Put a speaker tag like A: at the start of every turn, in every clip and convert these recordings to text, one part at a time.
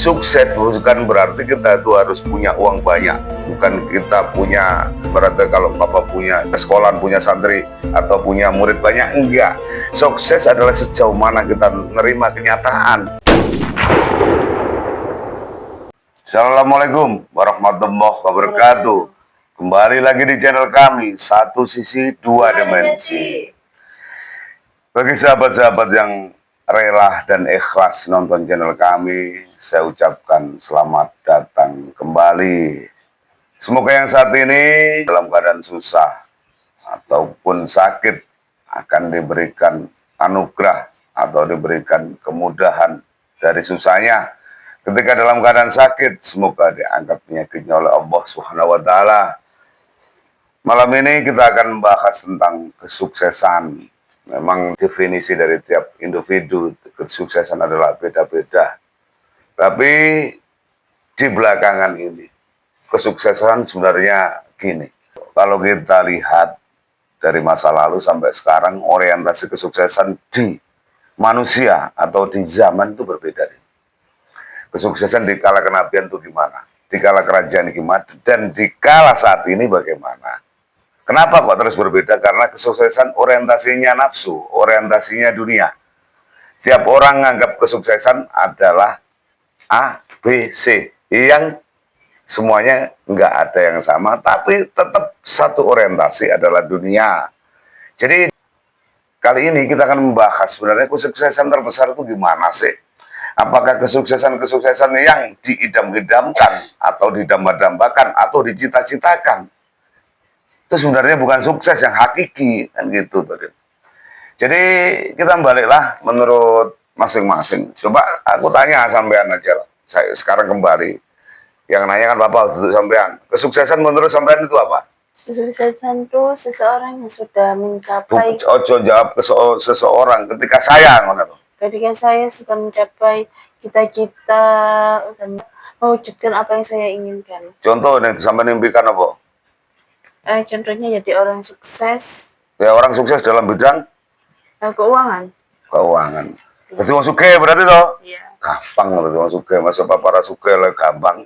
A: Sukses bukan berarti kita itu harus punya uang banyak, bukan kita punya berarti kalau papa punya sekolahan, punya santri atau punya murid banyak, enggak. Sukses adalah sejauh mana kita menerima kenyataan. Assalamualaikum warahmatullahi wabarakatuh. Kembali lagi di channel kami, Satu Sisi Dua Dimensi. Bagi sahabat-sahabat yang rela dan ikhlas nonton channel kami, saya ucapkan selamat datang kembali. Semoga yang saat ini dalam keadaan susah ataupun sakit akan diberikan anugerah atau diberikan kemudahan dari susahnya. Ketika dalam keadaan sakit, semoga diangkat penyakitnya oleh Allah Subhanahu wa Ta'ala. Malam ini kita akan membahas tentang kesuksesan. Memang definisi dari tiap individu kesuksesan adalah beda-beda. Tapi di belakangan ini, kesuksesan sebenarnya gini. Kalau kita lihat dari masa lalu sampai sekarang, orientasi kesuksesan di manusia atau di zaman itu berbeda. Kesuksesan di kala kenabian itu gimana? Di kala kerajaan gimana? Dan di kala saat ini bagaimana? Kenapa kok terus berbeda? Karena kesuksesan orientasinya nafsu, orientasinya dunia. Tiap orang menganggap kesuksesan adalah A, B, C. Yang semuanya nggak ada yang sama, tapi tetap satu orientasi adalah dunia. Jadi kali ini kita akan membahas sebenarnya kesuksesan terbesar itu gimana sih? Apakah kesuksesan-kesuksesan yang diidam-idamkan atau didamba-dambakan atau dicita-citakan itu sebenarnya bukan sukses yang hakiki, kan gitu tadi. Jadi kita baliklah menurut masing-masing. Coba aku tanya sampean aja lah. Saya sekarang kembali. Yang nanya kan Bapak untuk sampean. Kesuksesan menurut sampean itu apa?
B: Kesuksesan itu seseorang yang sudah mencapai.
A: Ojo jawab ke seseorang ketika saya ngono.
B: Ketika saya sudah mencapai cita-cita dan mewujudkan apa yang saya inginkan.
A: Contoh nih, sampai impikan apa?
B: Contohnya jadi orang sukses.
A: Ya orang sukses dalam bidang
B: keuangan.
A: Keuangan. Jadi orang sukses berarti toh?
B: Iya.
A: Gampang berarti orang sukses, masa para sukses lah gampang.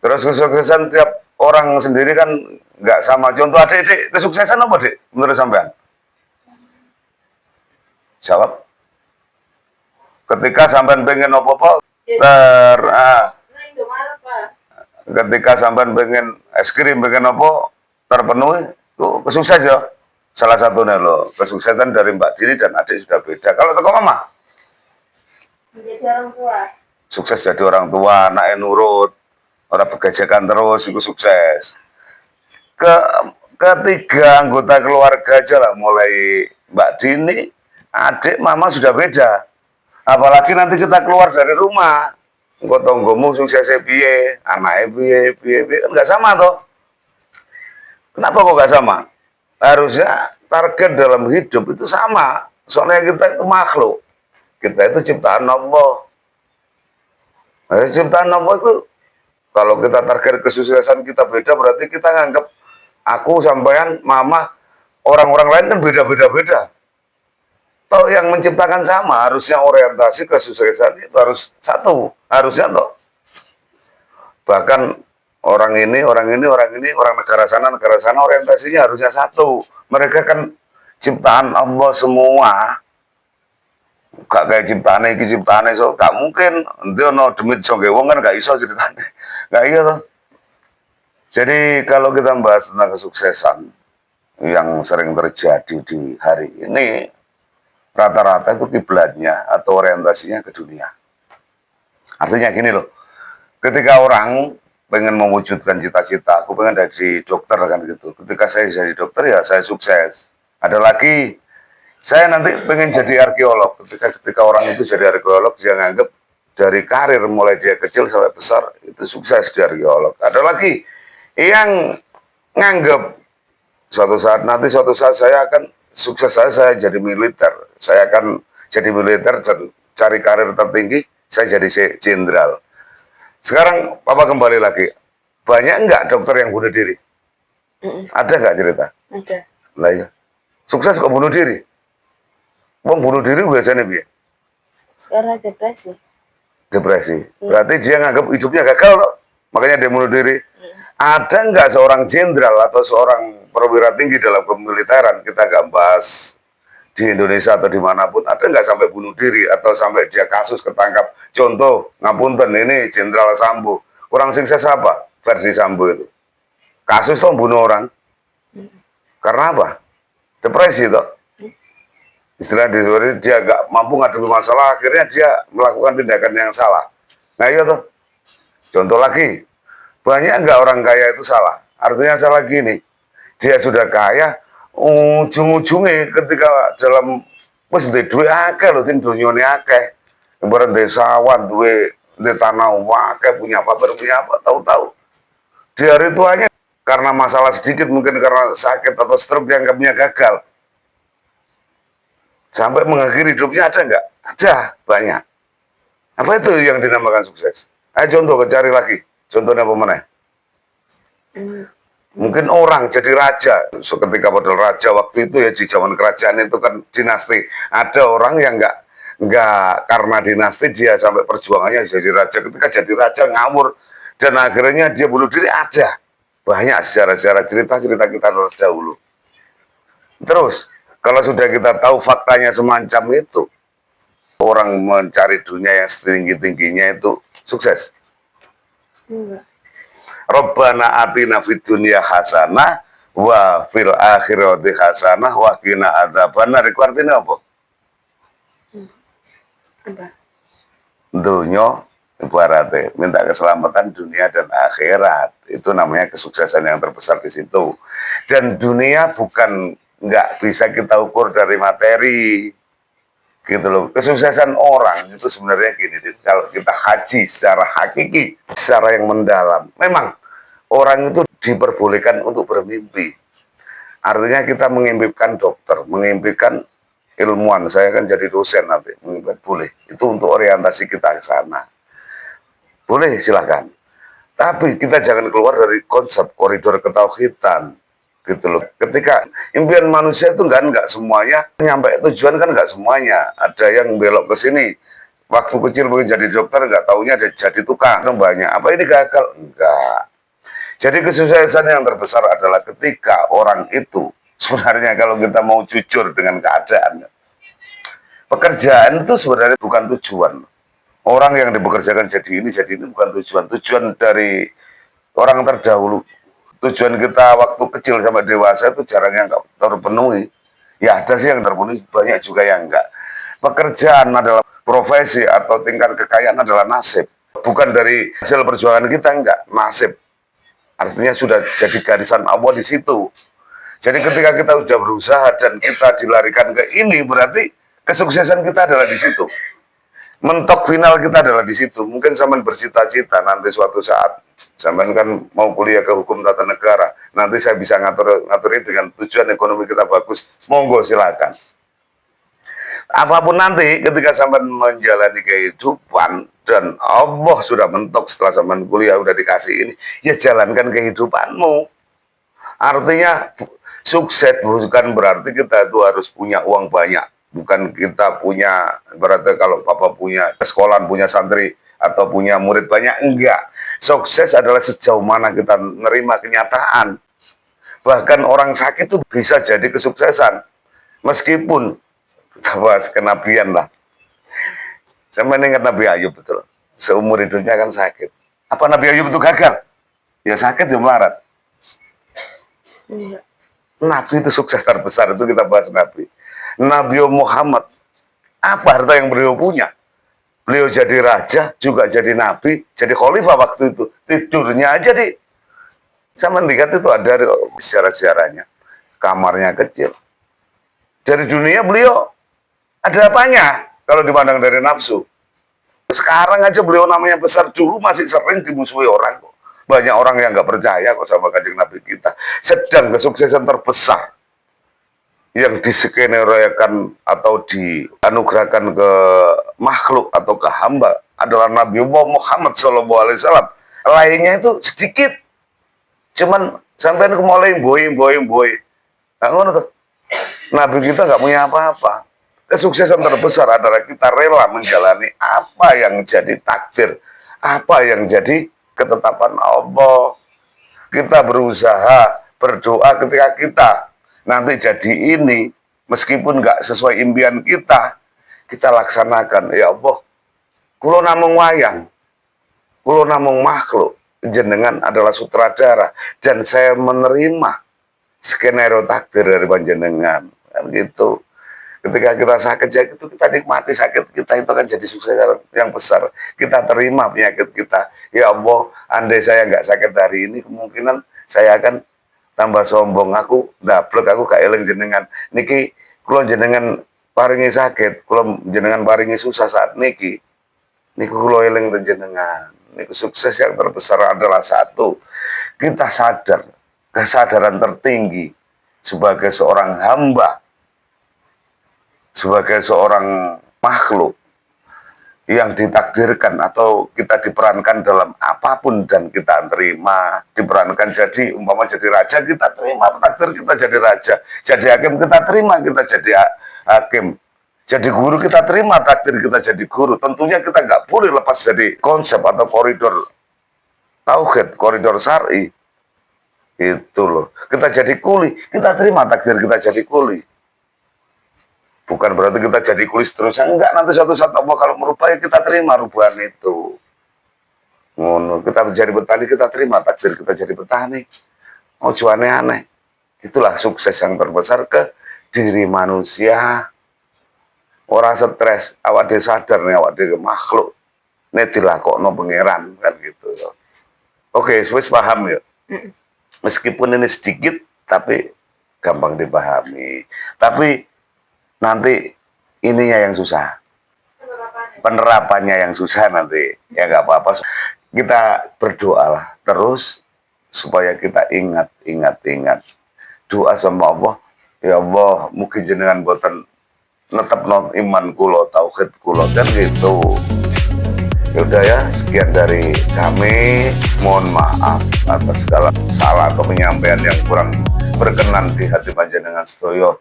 A: Terus kesuksesan tiap orang sendiri kan nggak sama. Contoh adik-adik, kesuksesan apa dek menurut sampean? Jawab. Ketika sampean pengen apa-apa, ketika sampean pengen es krim, pengen apa, terpenuhi, tuh kesukses ya. Salah satunya loh, kesuksesan dari Mbak Dini dan adik sudah beda. Kalau teko mama?
B: Menjadi orang tua.
A: Sukses jadi orang tua, anaknya nurut, orang begajakan terus, itu sukses. Ketiga anggota keluarga aja lah, mulai Mbak Dini, adik, mama sudah beda. Apalagi nanti kita keluar dari rumah, engkau tonggomu suksesnya piye, anaknya piye, kan nggak sama toh. Kenapa kok nggak sama? Harusnya target dalam hidup itu sama. Soalnya kita itu makhluk, kita itu ciptaan Allah. Ciptaan Allah itu, kalau kita target kesuksesan kita beda, berarti kita nganggap aku, sampean, mama, orang-orang lain kan beda-beda. Toh yang menciptakan sama, harusnya orientasi kesuksesan itu harus satu, harusnya toh. Bahkan orang negara sana orientasinya harusnya satu. Mereka kan ciptaan Allah semua. Gak kayak ciptaane so, gak mungkin nanti ono demit soge wong kan gak iso ceritane. Gak iya toh. Jadi kalau kita membahas tentang kesuksesan yang sering terjadi di hari ini, rata-rata itu kiblatnya atau orientasinya ke dunia. Artinya gini loh, ketika orang pengen mewujudkan cita-cita, aku pengen jadi dokter kan gitu. Ketika saya jadi dokter ya saya sukses. Ada lagi, saya nanti pengen jadi arkeolog. Ketika orang itu jadi arkeolog, dia nganggap dari karir mulai dia kecil sampai besar itu sukses di arkeolog. Ada lagi yang nganggap suatu saat saya akan sukses, saya jadi militer. Saya akan jadi militer dan cari karir tertinggi, saya jadi jenderal. Sekarang Papa kembali lagi. Banyak enggak dokter yang bunuh diri? Ada enggak cerita?
B: Ada.
A: Lah ya. Sukses kok bunuh diri? Wong bunuh diri biasanya biar?
B: Karena depresi.
A: Depresi. Berarti dia nganggap hidupnya gagal loh. Makanya dia bunuh diri. Ada nggak seorang jenderal atau seorang perwira tinggi dalam kemiliteran, kita nggak bahas di Indonesia atau dimanapun, ada nggak sampai bunuh diri atau sampai dia kasus ketangkap? Contoh, ngapunten ini Jenderal Sambo. Kurang sukses apa? Verdi Sambo itu. Kasus tuh bunuh orang. Karena apa? Depresi toh. Istilah dia nggak mampu ngadepi masalah, akhirnya dia melakukan tindakan yang salah. Nah iya tuh. Contoh lagi, banyak nggak orang kaya itu salah? Artinya salah gini, dia sudah kaya, ujung-ujungnya ketika dalam wis duwe akeh lho, ting donyane akeh. Ibarat desawan duwe tanah akeh, punya pabrik, punya apa, tahu-tahu di hari tuanya karena masalah sedikit, mungkin karena sakit atau stroke dianggapnya gagal. Sampai mengakhiri hidupnya ada nggak? Ada, banyak. Apa itu yang dinamakan sukses? Ayo contoh, cari lagi. Contohnya apa mana? Mungkin orang jadi raja. Ketika pada raja waktu itu ya, di zaman kerajaan itu kan dinasti. Ada orang yang nggak karena dinasti dia sampai perjuangannya jadi raja. Ketika jadi raja ngawur dan akhirnya dia bunuh diri, ada. Banyak sejarah-sejarah cerita-cerita kita dahulu. Terus, kalau sudah kita tahu faktanya semacam itu, orang mencari dunia yang setinggi-tingginya itu sukses. Rabbana atina fid dunya hasanah wa fil akhirati hasanah wa qina adzabannar. Iku artinya apa? Dunia ibaratnya minta keselamatan dunia dan akhirat. Itu namanya kesuksesan yang terbesar di situ. Dan dunia bukan nggak bisa kita ukur dari materi. Gitu loh. Kesuksesan orang itu sebenarnya gini, kalau kita haji secara hakiki, secara yang mendalam, memang orang itu diperbolehkan untuk bermimpi. Artinya kita mengimpikan dokter, mengimpikan ilmuwan, saya kan jadi dosen nanti, mengimpikan boleh. Itu untuk orientasi kita ke sana. Boleh, silahkan. Tapi kita jangan keluar dari konsep koridor ketauhidan. Gitu loh. Ketika impian manusia itu enggak semuanya nyampe tujuan, kan enggak semuanya. Ada yang belok ke sini, waktu kecil pengen jadi dokter, enggak taunya jadi tukang. Banyak. Apa ini gagal? Enggak. Jadi kesuksesan yang terbesar adalah ketika orang itu, sebenarnya kalau kita mau jujur dengan keadaan, pekerjaan itu sebenarnya bukan tujuan. Orang yang dipekerjakan jadi ini bukan tujuan. Tujuan dari orang terdahulu. Tujuan kita waktu kecil sampai dewasa itu jarang yang terpenuhi. Ya ada sih yang terpenuhi, banyak juga yang enggak. Pekerjaan adalah profesi atau tingkat kekayaan adalah nasib. Bukan dari hasil perjuangan kita, enggak. Nasib. Artinya sudah jadi garisan Allah di situ. Jadi ketika kita sudah berusaha dan kita dilarikan ke ini, berarti kesuksesan kita adalah di situ. Mentok final kita adalah di situ. Mungkin sampean bercita-cita nanti suatu saat, sampean kan mau kuliah ke hukum tata negara, nanti saya bisa ngaturin dengan tujuan ekonomi kita bagus, monggo silakan. Apapun nanti ketika sampean menjalani kehidupan dan Allah sudah mentok setelah sampean kuliah udah dikasih ini, ya jalankan kehidupanmu. Artinya sukses bukan berarti kita itu harus punya uang banyak. Bukan kita punya, berarti kalau papa punya sekolahan, punya santri, atau punya murid banyak, enggak. Sukses adalah sejauh mana kita menerima kenyataan. Bahkan orang sakit itu bisa jadi kesuksesan. Meskipun, kita bahas kenabian lah. Saya mengingat Nabi Ayub betul. Seumur hidupnya kan sakit. Apa Nabi Ayub itu gagal? Ya sakit, ya melarat. Nabi itu sukses terbesar, itu kita bahas Nabi. Nabi Muhammad, apa harta yang beliau punya? Beliau jadi raja, juga jadi nabi, jadi khalifah waktu itu. Tidurnya aja saya lihat itu ada sejarah-sejarahnya. Kamarnya kecil. Dari dunia beliau ada apanya kalau dipandang dari nafsu. Sekarang aja beliau namanya besar, dulu masih sering dimusuhi orang kok. Banyak orang yang nggak percaya kok sama kanjeng Nabi kita. Sedang kesuksesan terbesar yang diskenariokan atau dianugerahkan ke makhluk atau ke hamba adalah Nabi Muhammad SAW. Lainnya itu sedikit, cuman sampai mulai boy. Nah, ngono tuh. Nabi kita nggak punya apa-apa. kesuksesan terbesar adalah kita rela menjalani apa yang jadi takdir, apa yang jadi ketetapan Allah. Kita berusaha, berdoa ketika kita nanti jadi ini, meskipun nggak sesuai impian kita laksanakan. Ya Allah, kulo namung wayang, kulo namung makhluk, jenengan adalah sutradara, dan saya menerima skenario takdir dari panjenengan. Kan gitu. Ketika kita sakit, ya itu kita nikmati sakit kita, itu kan jadi sukses yang besar. Kita terima penyakit kita. Ya Allah, andai saya nggak sakit hari ini, kemungkinan saya akan tambah sombong. Aku ndablek, aku gak eling jenengan. Niki kula jenengan paringi sakit, kula jenengan paringi susah saat niki. Niku kula eling jenengan. Niku sukses yang terbesar adalah satu, kita sadar, kesadaran tertinggi sebagai seorang hamba, sebagai seorang makhluk yang ditakdirkan atau kita diperankan dalam apapun dan kita terima. Diperankan jadi umpama jadi raja, kita terima takdir kita jadi raja. Jadi hakim, kita terima kita jadi hakim. Jadi guru, kita terima takdir kita jadi guru. Tentunya kita nggak boleh lepas dari konsep atau koridor tauhid, koridor syar'i. Itu loh. Kita jadi kuli, kita terima takdir kita jadi kuli. Bukan berarti kita jadi kulis terus. Enggak, nanti suatu saat Allah kalau merubah, ya kita terima rubahan itu. Ngono, kita jadi petani, kita terima takdir kita jadi petani. Oh, aneh-aneh. Itulah sukses yang terbesar ke diri manusia. Orang stres, awak dia sadar nih, awak dia makhluk. Ini dilakokno pangeran, kan gitu. Oke, wis paham ya. Meskipun ini sedikit, tapi gampang dipahami. Tapi nanti ininya yang susah, penerapannya yang susah nanti. Ya nggak apa-apa, kita berdoalah terus supaya kita ingat doa sama Allah. Ya Allah, mungkin jenengan boten netepno iman kulo, tauhid kulo, dan gitu. Ya udah ya, sekian dari kami. Mohon maaf atas segala salah atau penyampaian yang kurang berkenan di hati panjenengan sedoyo.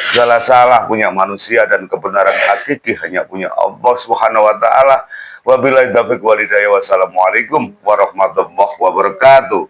A: Segala salah punya manusia dan kebenaran hakiki hanya punya Allah Subhanahu wa taala. Wabillahi taufiq wal hidayah. Wassalamualaikum warahmatullahi wabarakatuh.